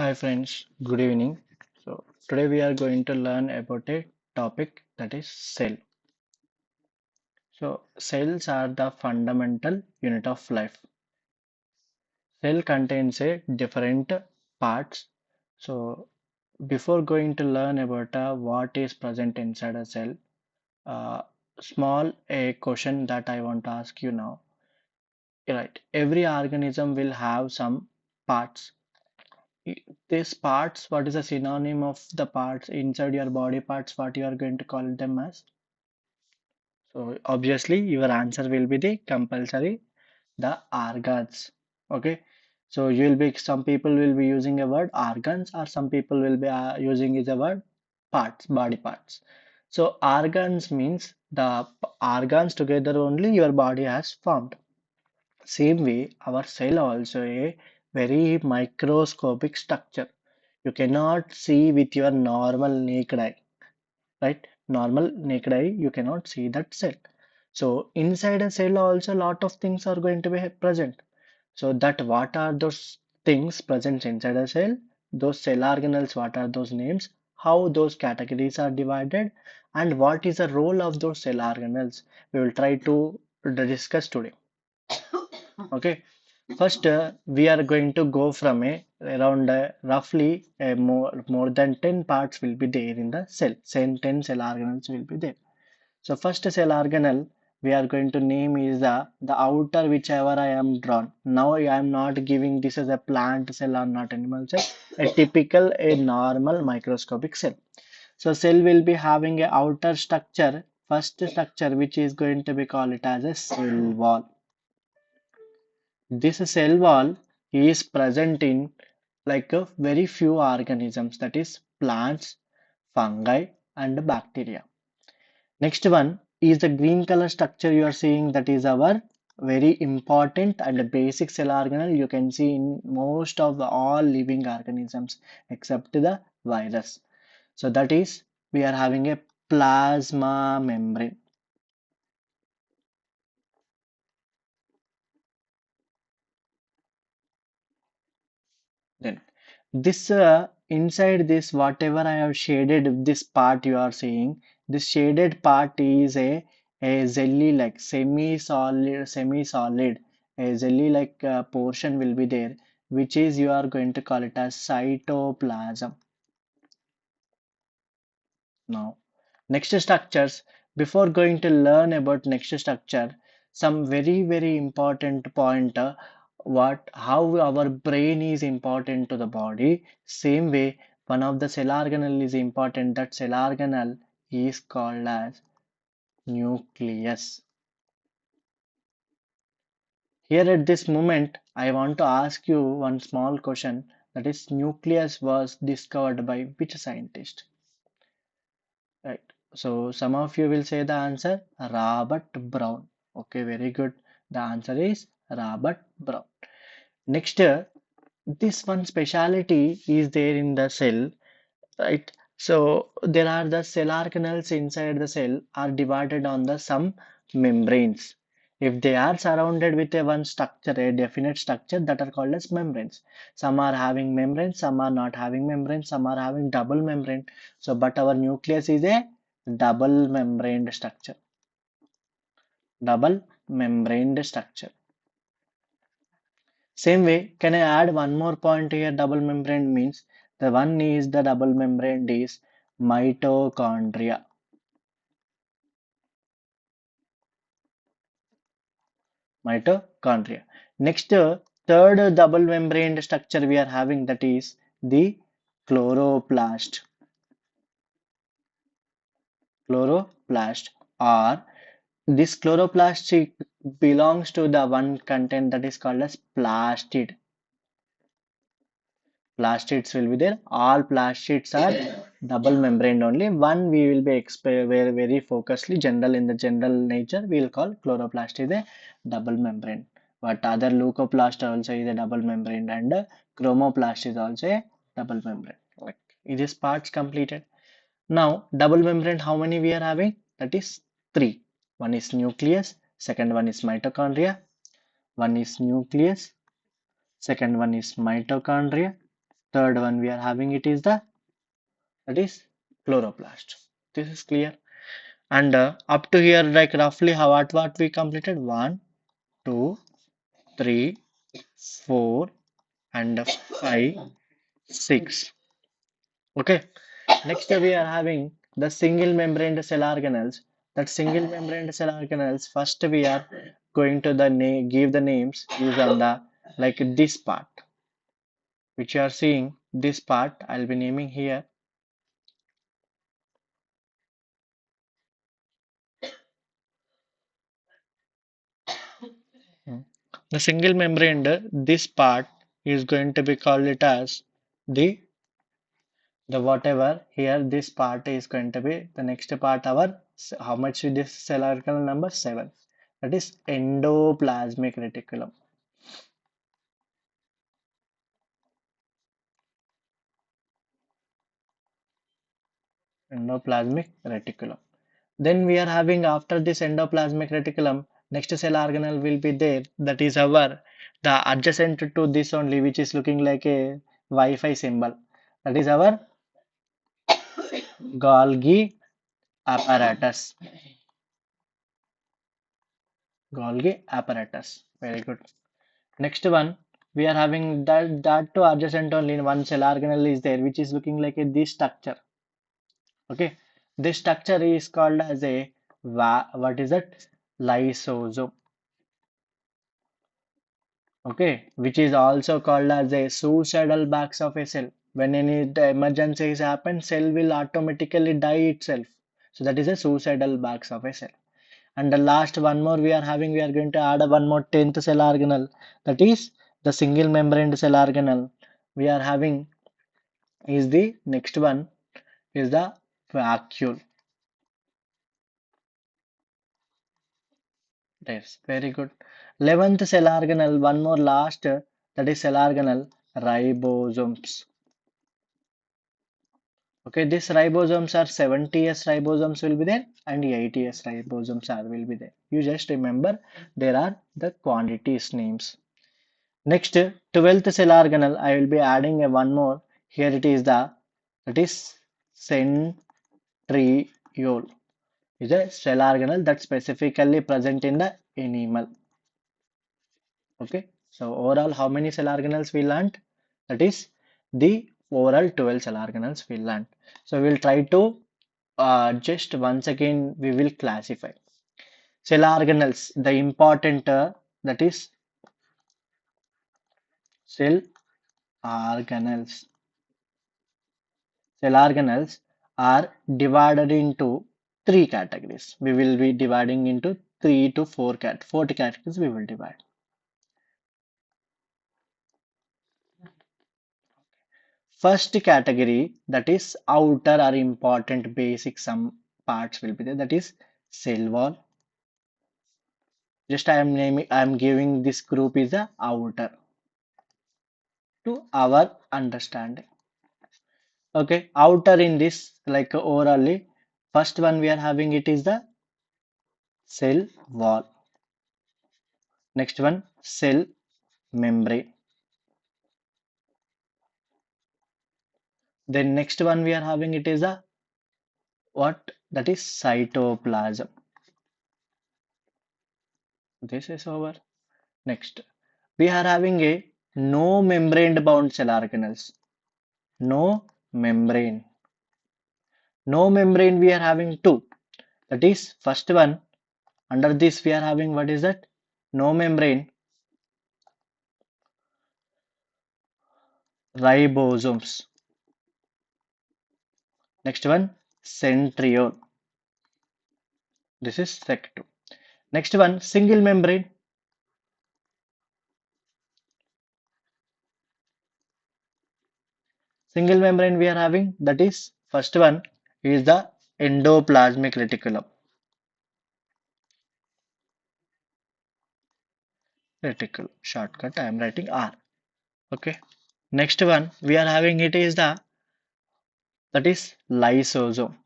Hi friends, good evening. Today we are going to learn about a topic that is cell. Cells are the fundamental unit of life. Cell contains a different parts. So before going to learn about what is present inside a cell, uh, small a question that I want to ask you now. Right, every organism will have some parts. These parts, what is a synonym of the parts inside your body parts, what you are going to call them as? So obviously your answer will be the compulsory, the organs. Okay. So you will be, some people will be using a word organs, or some people will be using is a word parts, body parts. So organs means the organs together only your body has formed. Same way, our cell also a very microscopic structure. You cannot see with your normal naked eye, right? Normal naked eye, you cannot see that cell. So inside a cell also lot of things are going to be present. So that what are those things present inside a cell? Those cell organelles, what are those names? How those categories are divided? And what is the role of those cell organelles? We will try to discuss today. Okay. First, we are going to go from a around roughly more than 10 parts will be there in the cell. Same 10 cell organelles will be there. So first cell organelle we are going to name is the outer whichever I am drawn. Now I am not giving this as a plant cell or not animal cell. A typical a normal microscopic cell. So cell will be having a outer structure. First structure which is going to be called it as a cell wall. This cell wall is present in like a very few organisms, that is plants, fungi and bacteria. Next one is the green color structure you are seeing, that is our very important and basic cell organelle you can see in most of the all living organisms except the virus. So that is we are having a plasma membrane. Then this inside this whatever I have shaded this part you are seeing, this shaded part is a jelly like semi solid a jelly like portion will be there, which is you are going to call it as cytoplasm. Now next structures, before going to learn about next structure, some very important point, what how our brain is important to the body. Same way one of the cell organelle is important, that cell organelle is called as nucleus. Here at this moment I want to ask you one small question, that is nucleus was discovered by which scientist? Right. So some of you will say the answer Robert Brown. Okay, very good. The answer is Robert Brown. Next, this one speciality is there in the cell, right? So there are the cell organelles inside the cell are divided on the some membranes. If they are surrounded with a one structure, a definite structure, that are called as membranes. Some are having membranes, some are not having membranes, some are having double membrane. So, but our nucleus is a double membraned structure. Double membraned structure. Same way, can I add one more point here? Double membrane means the one is the double membrane is mitochondria. Mitochondria. Next, third double membrane structure we are having, that is the chloroplast. Chloroplast, or this chloroplast belongs to the one content that is called as plastid. Plastids will be there. All plastids are double membrane only. One we will be very focusedly general in the general nature. We will call chloroplast is a double membrane. But other leucoplast also is a double membrane, and chromoplast is also a double membrane. Like it is parts completed. Now double membrane, how many we are having? That is three. One is nucleus. Second one is mitochondria. One is nucleus. Second one is mitochondria. Third one we are having it is the that is chloroplast. This is clear. And up to here, like roughly how what we completed? One, two, three, four, and five, six. Okay. Next we are having the single membrane cell organelles. That single membrane cell organelles. First we are going to the name, give the names used on the like this part, which you are seeing. This part I'll be naming here. Hmm. The single membrane, this part is going to be called it as the whatever here this part is going to be the next part our how much is this cell organelle number 7, that is endoplasmic reticulum. Endoplasmic reticulum. Then we are having after this endoplasmic reticulum, next cell organelle will be there. That is our the adjacent to this only, which is looking like a Wi-Fi symbol. That is our Golgi apparatus. Golgi apparatus. Very good. Next one, we are having that to adjacent only one cell organelle is there, which is looking like a this structure. Okay, this structure is called as a what is it? Lysosome. Okay, which is also called as a suicidal box of a cell. When any emergencies happen, cell will automatically die itself. So that is a suicidal box of a cell. And the last one more we are having, we are going to add a one more 10th cell organelle. That is the single membrane cell organelle. We are having is the next one is the vacuole. Yes, very good. 11th cell organelle, one more last, that is cell organelle, ribosomes. Okay, these ribosomes are 70s ribosomes will be there and 80s ribosomes are will be there. You just remember there are the quantities names. Next, 12th cell organelle, I will be adding a one more. Here it is the that is centriole. Is a cell organelle that specifically present in the animal. Okay, so overall, how many cell organelles we learned? That is the overall 12 cell organelles we learned. So we'll try to just once again we will classify cell organelles. The important that is cell organelles. Cell organelles are divided into three categories. We will be dividing into three to four categories. We will divide. First category, that is outer or important basic some parts will be there, that is cell wall. Just I am giving this group is the outer to our understanding. Okay, outer in this like orally. First one we are having it is the cell wall. Next one cell membrane. Then next one we are having it is a what, that is cytoplasm. This is over. Next, we are having a no membrane bound cell organelles. No membrane. No membrane we are having two. That is first one. Under this we are having what is that? No membrane ribosomes. Next one centriole. This is sec2. Next one single membrane. Single membrane we are having, that is first one is the endoplasmic reticulum. Reticle shortcut I am writing R. Okay. Next one we are having it is the that is lysosome.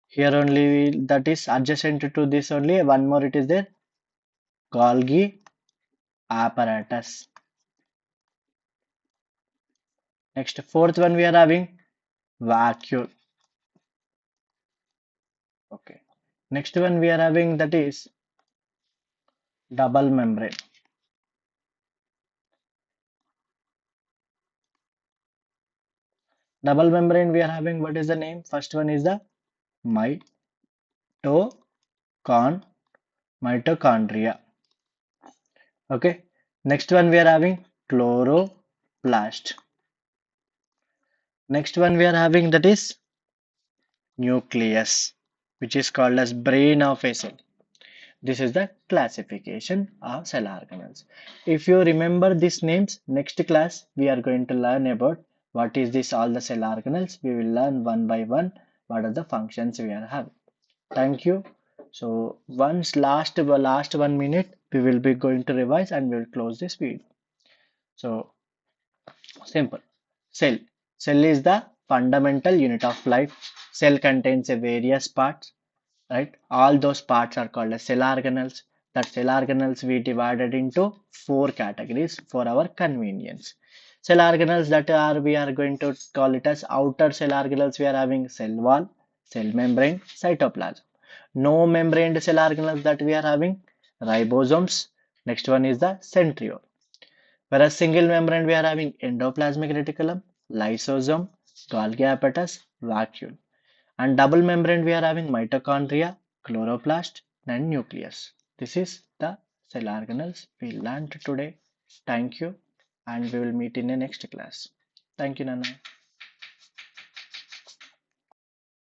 Here only that is adjacent to this only one more it is there Golgi apparatus. Next, fourth one we are having vacuole. Okay. Next one we are having that is double membrane. Double membrane we are having, what is the name? First one is the mitochon mitochondria. Okay. Next one we are having chloroplast. Next one we are having that is nucleus, which is called as brain of a cell. This is the classification of cell organelles. If you remember these names, next class we are going to learn about what is this all the cell organelles. We will learn one by one what are the functions we are having. Thank you. So once last 1 minute, we will be going to revise and we will close this video. So simple. Cell. Cell is the fundamental unit of life. Cell contains a various parts, right? All those parts are called as cell organelles. That cell organelles we divided into four categories for our convenience. Cell organelles that are we are going to call it as outer cell organelles. We are having cell wall, cell membrane, cytoplasm. No membraned cell organelles that we are having ribosomes. Next one is the centriole. Whereas single membrane we are having endoplasmic reticulum, lysosome, Golgi apparatus, vacuole. And double membrane we are having mitochondria, chloroplast and nucleus. This is the cell organelles we learned today. Thank you and we will meet in the next class. Thank you, Nana.